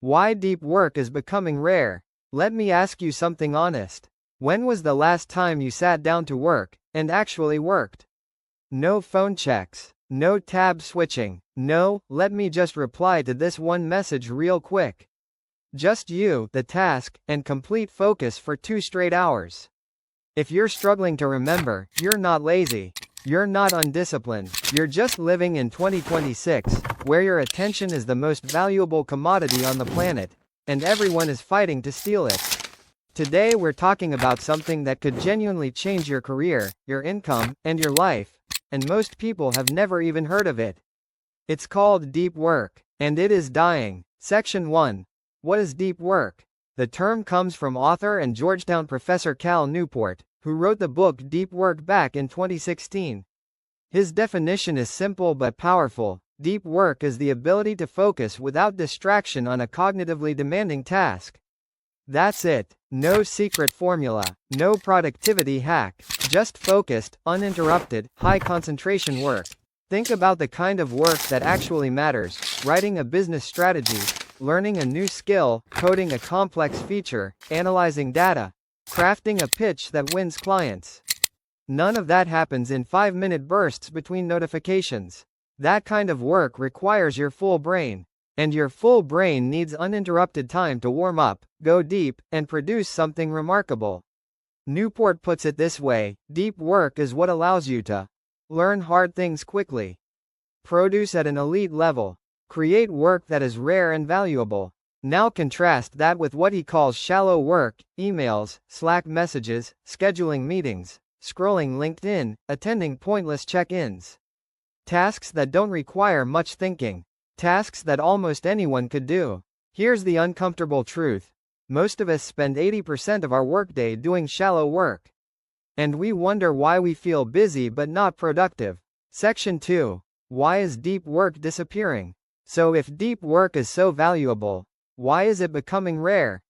Why deep work is becoming rare. Let me ask you something honest. When was the last time you sat down to work, and actually worked? No phone checks. No tab switching. No, let me just reply to this one message real quick. Just you, the task, and complete focus for 2 straight hours. If you're struggling to remember, you're not lazy. You're not undisciplined. You're just living in 2026, where your attention is the most valuable commodity on the planet, and everyone is fighting to steal it. Today we're talking about something that could genuinely change your career, your income, and your life, and most people have never even heard of it. It's called deep work, and it is dying. Section 1. What is deep work? The term comes from author and Georgetown professor Cal Newport, who wrote the book Deep Work back in 2016. His definition is simple but powerful. Deep work is the ability to focus without distraction on a cognitively demanding task. That's it. No secret formula, no productivity hack, just focused, uninterrupted, high concentration work. Think about the kind of work that actually matters: writing a business strategy, learning a new skill, coding a complex feature, analyzing data, crafting a pitch that wins clients. None of that happens in 5-minute bursts between notifications. That kind of work requires your full brain. And your full brain needs uninterrupted time to warm up, go deep, and produce something remarkable. Newport puts it this way: deep work is what allows you to learn hard things quickly, produce at an elite level, create work that is rare and valuable. Now contrast that with what he calls shallow work: emails, Slack messages, scheduling meetings, scrolling LinkedIn, attending pointless check-ins. Tasks that don't require much thinking. Tasks that almost anyone could do. Here's the uncomfortable truth. Most of us spend 80% of our workday doing shallow work. And we wonder why we feel busy but not productive. Section 2. Why is deep work disappearing? So if deep work is so valuable, why is it becoming rare?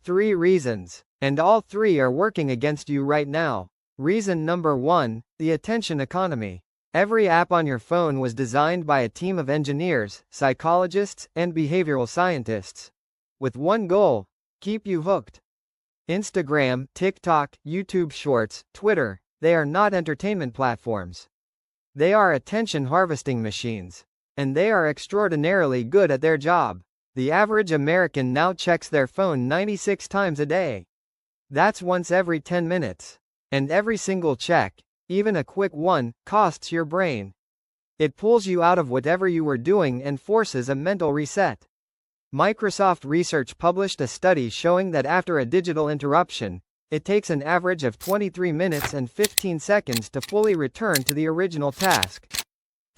3 reasons. And all 3 are working against you right now. Reason number 1, the attention economy. Every app on your phone was designed by a team of engineers, psychologists, and behavioral scientists, with one goal: keep you hooked. Instagram, TikTok, YouTube Shorts, Twitter, they are not entertainment platforms. They are attention harvesting machines. And they are extraordinarily good at their job. The average American now checks their phone 96 times a day. That's once every 10 minutes. And every single check, even a quick one, costs your brain. It pulls you out of whatever you were doing and forces a mental reset. Microsoft Research published a study showing that after a digital interruption, it takes an average of 23 minutes and 15 seconds to fully return to the original task.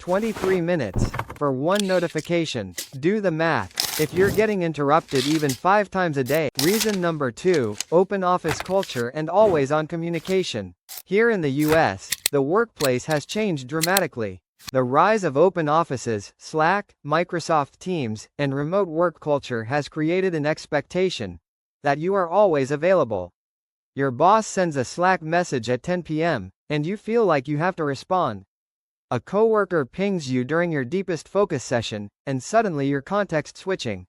23 minutes for one notification. Do the math. If you're getting interrupted even 5 times a day. Reason number 2, open office culture and always-on communication. Here in the US, the workplace has changed dramatically. The rise of open offices, Slack, Microsoft Teams, and remote work culture has created an expectation that you are always available. Your boss sends a Slack message at 10 p.m., and you feel like you have to respond. A coworker pings you during your deepest focus session, and suddenly you're context switching.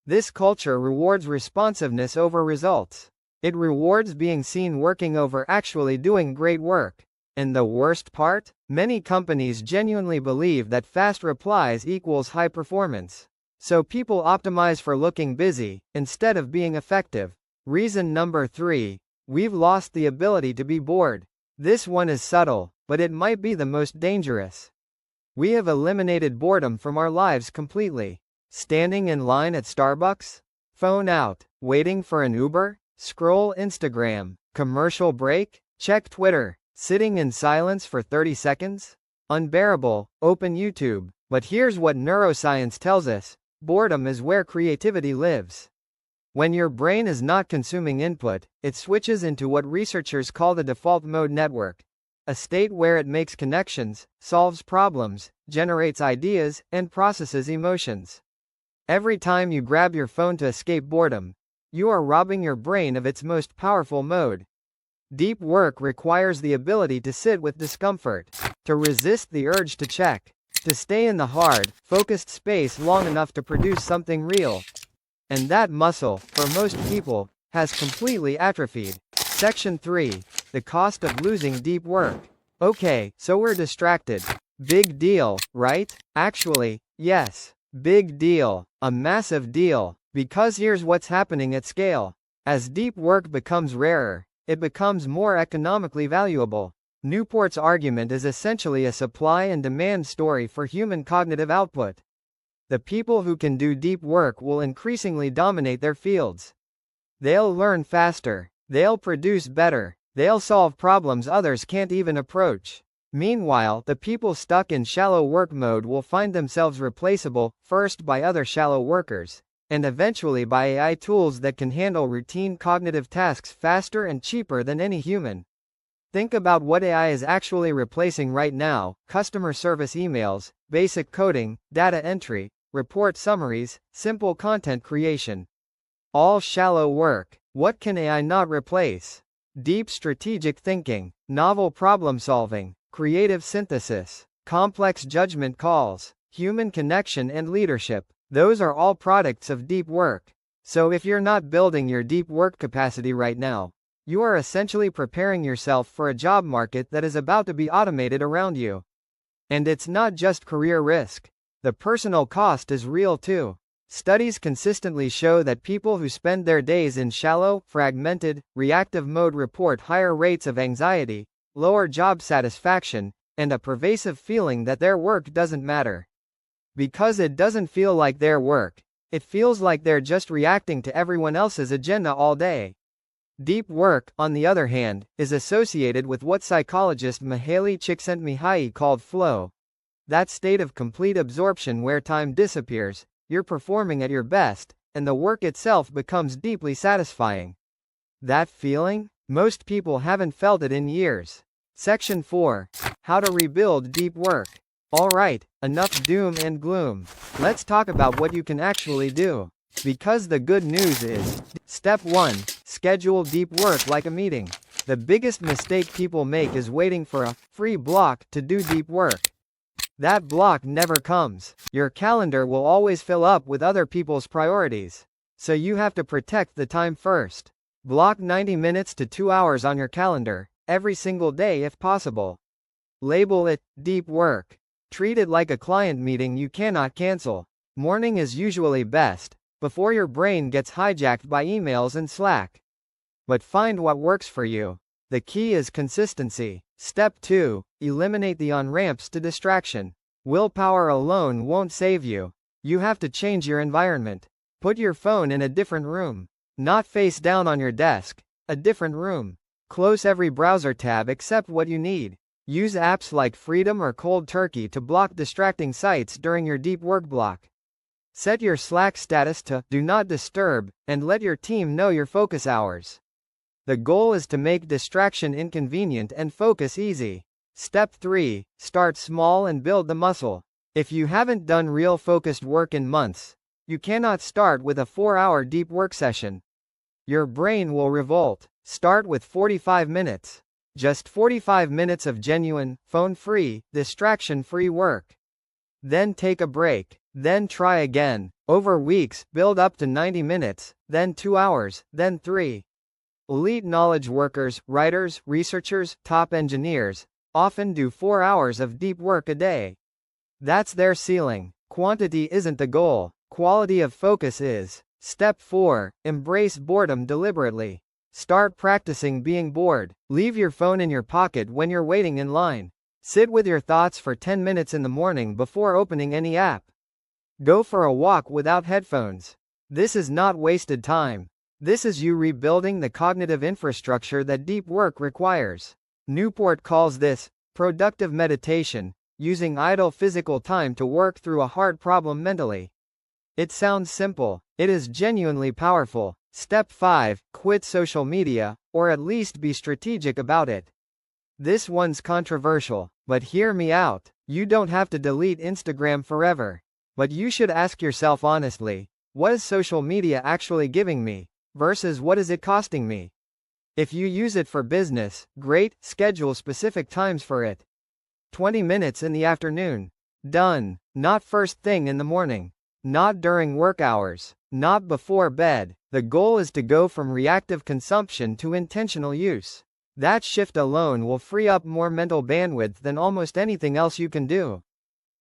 This culture rewards responsiveness over results. It rewards being seen working over actually doing great work. And the worst part? Many companies genuinely believe that fast replies equals high performance. So people optimize for looking busy, instead of being effective. Reason number 3, we've lost the ability to be bored. This one is subtle, but it might be the most dangerous. We have eliminated boredom from our lives completely. Standing in line at Starbucks? Phone out. Waiting for an Uber? Scroll Instagram. Commercial break? Check Twitter. Sitting in silence for 30 seconds? Unbearable. Open YouTube. But here's what neuroscience tells us: boredom is where creativity lives. When your brain is not consuming input, it switches into what researchers call the default mode network, a state where it makes connections, solves problems, generates ideas, and processes emotions. Every time you grab your phone to escape boredom, you are robbing your brain of its most powerful mode. Deep work requires the ability to sit with discomfort, to resist the urge to check, to stay in the hard, focused space long enough to produce something real. And that muscle, for most people, has completely atrophied. Section 3. The cost of losing deep work. Okay, so we're distracted. Big deal, right? Actually, yes. Big deal. A massive deal. Because here's what's happening at scale. As deep work becomes rarer, it becomes more economically valuable. Newport's argument is essentially a supply and demand story for human cognitive output. The people who can do deep work will increasingly dominate their fields. They'll learn faster. They'll produce better. They'll solve problems others can't even approach. Meanwhile, the people stuck in shallow work mode will find themselves replaceable, first by other shallow workers, and eventually by AI tools that can handle routine cognitive tasks faster and cheaper than any human. Think about what AI is actually replacing right now: customer service emails, basic coding, data entry, report summaries, simple content creation. All shallow work. What can AI not replace? Deep strategic thinking, novel problem solving, creative synthesis, complex judgment calls, human connection and leadership. Those are all products of deep work. So if you're not building your deep work capacity right now, you are essentially preparing yourself for a job market that is about to be automated around you. And it's not just career risk. The personal cost is real too. Studies consistently show that people who spend their days in shallow, fragmented, reactive mode report higher rates of anxiety, lower job satisfaction, and a pervasive feeling that their work doesn't matter. Because it doesn't feel like their work, it feels like they're just reacting to everyone else's agenda all day. Deep work, on the other hand, is associated with what psychologist Mihaly Csikszentmihalyi called flow. That state of complete absorption where time disappears, you're performing at your best, and the work itself becomes deeply satisfying. That feeling? Most people haven't felt it in years. Section 4. How to rebuild deep work. Alright, enough doom and gloom. Let's talk about what you can actually do. Because the good news is, Step 1. Schedule deep work like a meeting. The biggest mistake people make is waiting for a free block to do deep work. That block never comes. Your calendar will always fill up with other people's priorities. So you have to protect the time first. Block 90 minutes to 2 hours on your calendar, every single day if possible. Label it deep work. Treat it like a client meeting you cannot cancel. Morning is usually best, before your brain gets hijacked by emails and Slack. But find what works for you. The key is consistency. Step 2. Eliminate the on-ramps to distraction. Willpower alone won't save you. You have to change your environment. Put your phone in a different room. Not face down on your desk. A different room. Close every browser tab except what you need. Use apps like Freedom or Cold Turkey to block distracting sites during your deep work block. Set your Slack status to Do Not Disturb, and let your team know your focus hours. The goal is to make distraction inconvenient and focus easy. Step 3. Start small and build the muscle. If you haven't done real focused work in months, you cannot start with a 4-hour deep work session. Your brain will revolt. Start with 45 minutes. Just 45 minutes of genuine, phone-free, distraction-free work. Then take a break. Then try again. Over weeks, build up to 90 minutes, then 2 hours, then 3. Elite knowledge workers, writers, researchers, top engineers, often do 4 hours of deep work a day. That's their ceiling. Quantity isn't the goal. Quality of focus is. Step 4. Embrace boredom deliberately. Start practicing being bored. Leave your phone in your pocket when you're waiting in line. Sit with your thoughts for 10 minutes in the morning before opening any app. Go for a walk without headphones. This is not wasted time. This is you rebuilding the cognitive infrastructure that deep work requires. Newport calls this productive meditation, using idle physical time to work through a hard problem mentally. It sounds simple. It is genuinely powerful. Step 5. Quit social media, or at least be strategic about it. This one's controversial, but hear me out. You don't have to delete Instagram forever. But you should ask yourself honestly, what is social media actually giving me, versus what is it costing me? If you use it for business, great, schedule specific times for it. 20 minutes in the afternoon. Done. Not first thing in the morning. Not during work hours. Not before bed. The goal is to go from reactive consumption to intentional use. That shift alone will free up more mental bandwidth than almost anything else you can do.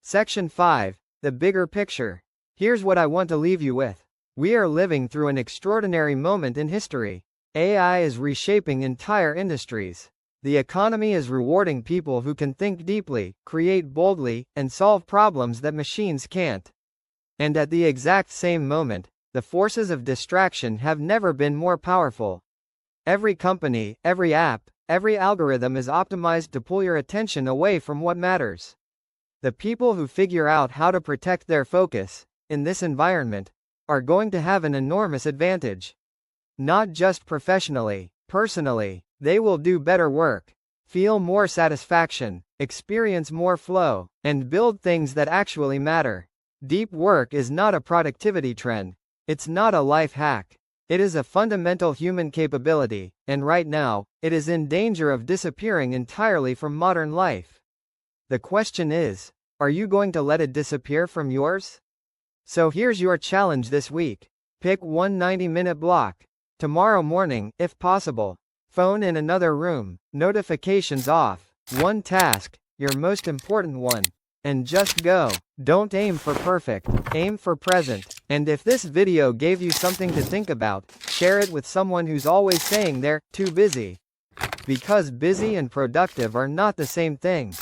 Section 5. The bigger picture. Here's what I want to leave you with. We are living through an extraordinary moment in history. AI is reshaping entire industries. The economy is rewarding people who can think deeply, create boldly, and solve problems that machines can't. And at the exact same moment, the forces of distraction have never been more powerful. Every company, every app, every algorithm is optimized to pull your attention away from what matters. The people who figure out how to protect their focus, in this environment, are going to have an enormous advantage. Not just professionally, personally, they will do better work, feel more satisfaction, experience more flow, and build things that actually matter. Deep work is not a productivity trend. It's not a life hack. It is a fundamental human capability, and right now, it is in danger of disappearing entirely from modern life. The question is, are you going to let it disappear from yours? So here's your challenge this week. Pick one 90-minute block. Tomorrow morning, if possible. Phone in another room, notifications off. One task, your most important one. And just go. Don't aim for perfect, aim for present. And if this video gave you something to think about, share it with someone who's always saying they're too busy. Because busy and productive are not the same thing.